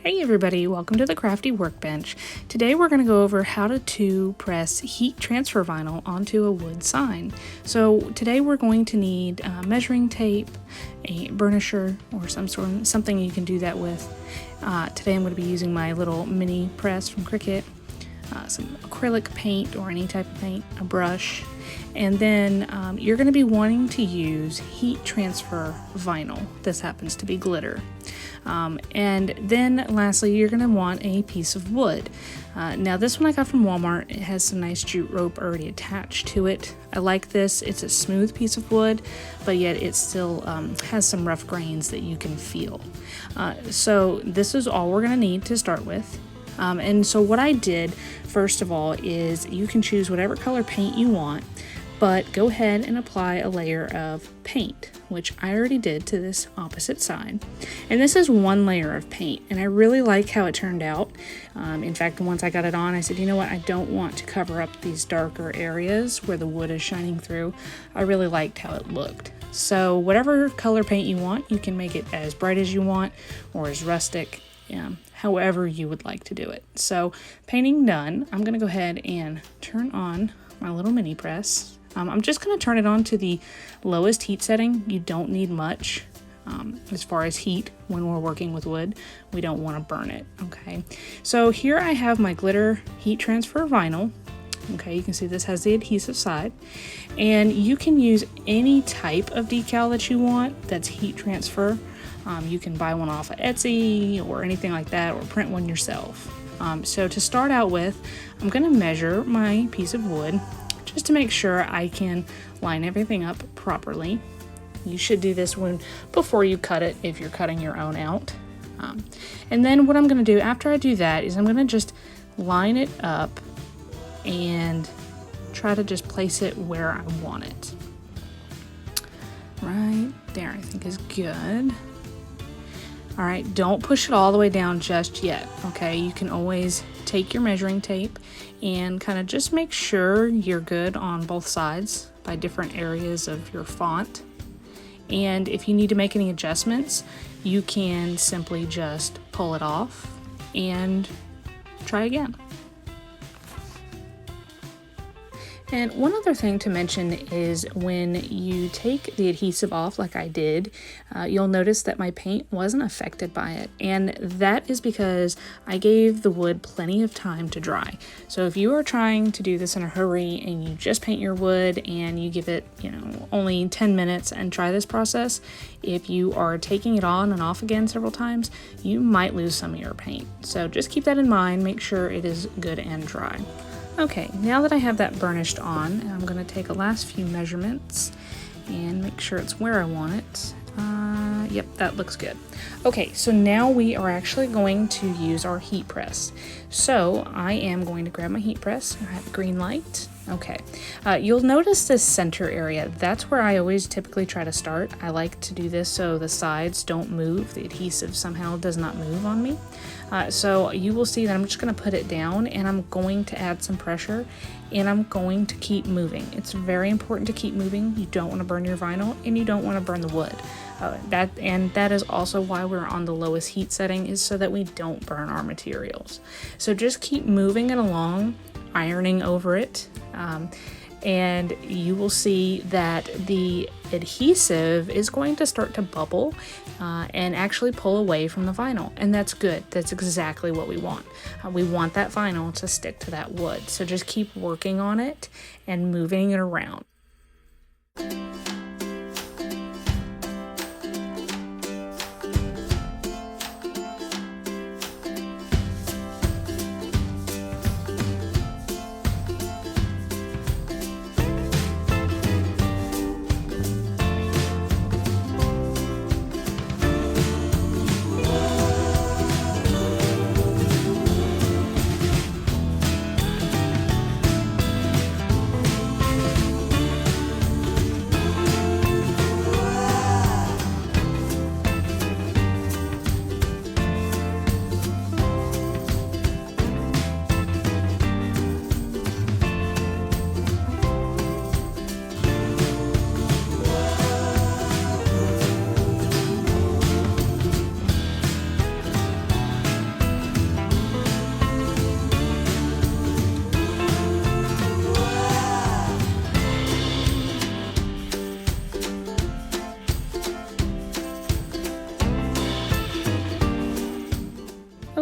Hey everybody, welcome to the Crafty Workbench. Today we're going to go over how to press heat transfer vinyl onto a wood sign. So today we're going to need measuring tape, a burnisher, or something you can do that with. Today I'm going to be using my little mini press from Cricut, some acrylic paint or any type of paint, a brush, and then you're going to be wanting to use heat transfer vinyl. This happens to be glitter. And then lastly, you're going to want a piece of wood. Now this one I got from Walmart. It has some nice jute rope already attached to it. I like this. It's a smooth piece of wood, but yet it still has some rough grains that you can feel. So this is all we're going to need to start with. And so what I did, first of all, is you can choose whatever color paint you want, but go ahead and apply a layer of paint, which I already did to this opposite side. And this is one layer of paint, and I really like how it turned out. In fact, once I got it on, I said, you know what, I don't want to cover up these darker areas where the wood is shining through. I really liked how it looked. So whatever color paint you want, you can make it as bright as you want or as rustic, however you would like to do it. So painting done, I'm gonna go ahead and turn on my little mini press. I'm just going to turn it on to the lowest heat setting. You don't need much as far as heat when we're working with wood. We don't want to burn it, okay? So here I have my glitter heat transfer vinyl. Okay, you can see this has the adhesive side. And you can use any type of decal that you want that's heat transfer. You can buy one off of Etsy or anything like that, or print one yourself. So to start out with, I'm going to measure my piece of wood just to make sure I can line everything up properly. You should do this before you cut it if you're cutting your own out. And then what I'm going to do after I do that is I'm going to just line it up and try to just place it where I want it. Right there, I think is good. All right, don't push it all the way down just yet, okay? You can always take your measuring tape and kind of just make sure you're good on both sides by different areas of your font. And if you need to make any adjustments, you can simply just pull it off and try again. And one other thing to mention is when you take the adhesive off like I did, you'll notice that my paint wasn't affected by it. And that is because I gave the wood plenty of time to dry. So if you are trying to do this in a hurry and you just paint your wood and you give it, only 10 minutes and try this process, if you are taking it on and off again several times, you might lose some of your paint. So just keep that in mind, make sure it is good and dry. Okay, now that I have that burnished on, I'm going to take a last few measurements and make sure it's where I want it. Yep, that looks good. Okay, so now we are actually going to use our heat press. So I am going to grab my heat press. I have a green light. Okay, you'll notice this center area. That's where I always typically try to start. I like to do this so the sides don't move. The adhesive somehow does not move on me. So you will see that I'm just going to put it down and I'm going to add some pressure and I'm going to keep moving. It's very important to keep moving. You don't want to burn your vinyl and you don't want to burn the wood. That is also why we're on the lowest heat setting, is so that we don't burn our materials. So just keep moving it along, ironing over it, and you will see that the adhesive is going to start to bubble and actually pull away from the vinyl, and that's good. That's exactly what we want. We want that vinyl to stick to that wood. So just keep working on it and moving it around.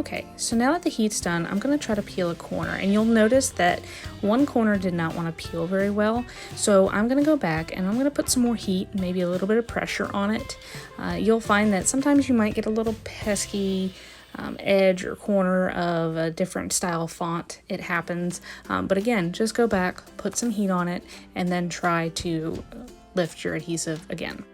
Okay, so now that the heat's done, I'm going to try to peel a corner, and you'll notice that one corner did not want to peel very well, so I'm going to go back and I'm going to put some more heat, maybe a little bit of pressure on it. You'll find that sometimes you might get a little pesky edge or corner of a different style font. It happens, but again, just go back, put some heat on it, and then try to lift your adhesive again.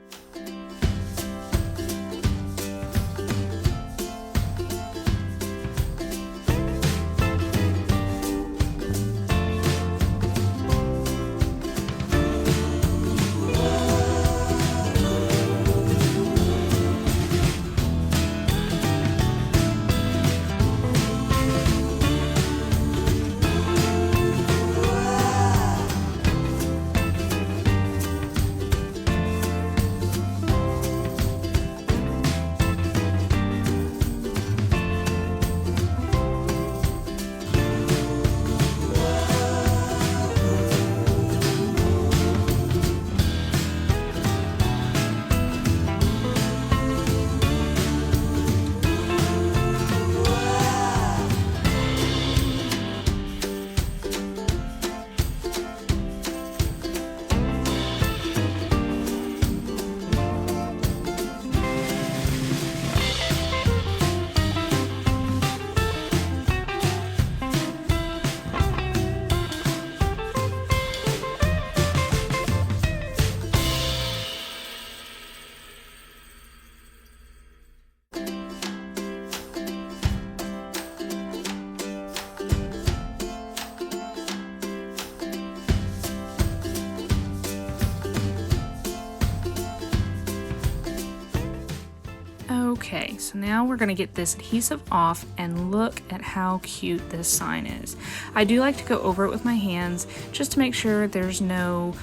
Okay, so now we're going to get this adhesive off and look at how cute this sign is. I do like to go over it with my hands just to make sure there's no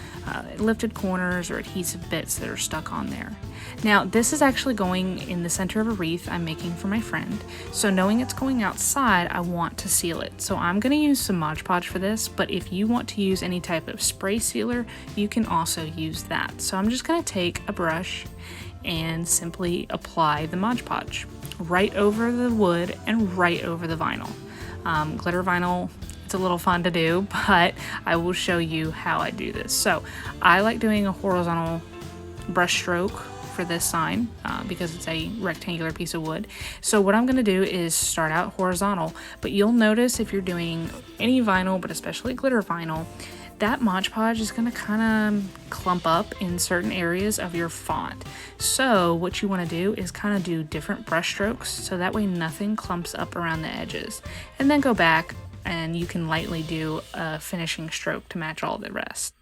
lifted corners or adhesive bits that are stuck on there. Now this is actually going in the center of a wreath I'm making for my friend, so knowing it's going outside, I want to seal it. So I'm going to use some Mod Podge for this, but if you want to use any type of spray sealer, you can also use that. So I'm just going to take a brush and simply apply the Mod Podge right over the wood and right over the vinyl. Glitter vinyl, it's a little fun to do, but I will show you how I do this. So I like doing a horizontal brush stroke for this sign because it's a rectangular piece of wood. So what I'm going to do is start out horizontal, but you'll notice if you're doing any vinyl, but especially glitter vinyl, that Mod Podge is going to kind of clump up in certain areas of your font. So what you want to do is kind of do different brush strokes so that way nothing clumps up around the edges. And then go back and you can lightly do a finishing stroke to match all the rest.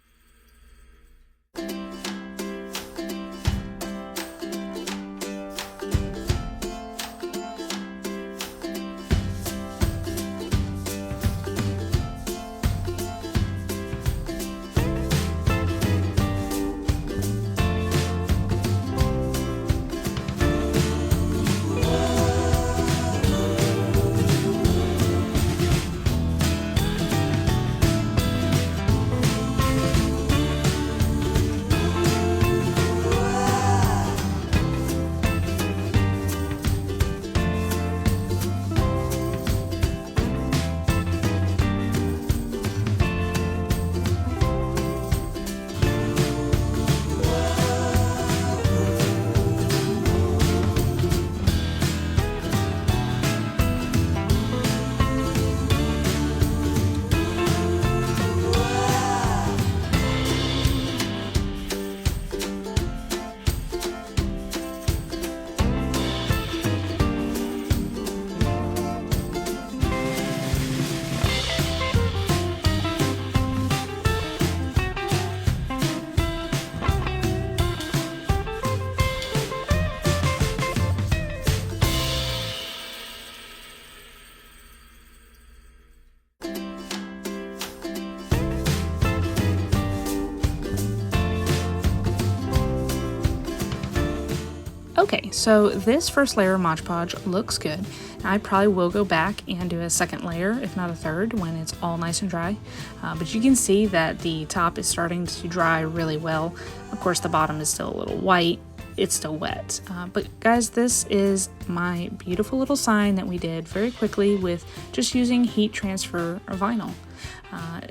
Okay, so this first layer of Mod Podge looks good. I probably will go back and do a second layer, if not a third, when it's all nice and dry. But you can see that the top is starting to dry really well. Of course, the bottom is still a little white, it's still wet. But guys, this is my beautiful little sign that we did very quickly with just using heat transfer vinyl.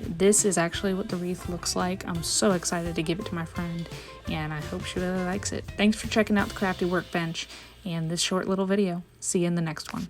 This is actually what the wreath looks like. I'm so excited to give it to my friend, and I hope she really likes it. Thanks for checking out the Crafty Workbench and this short little video. See you in the next one.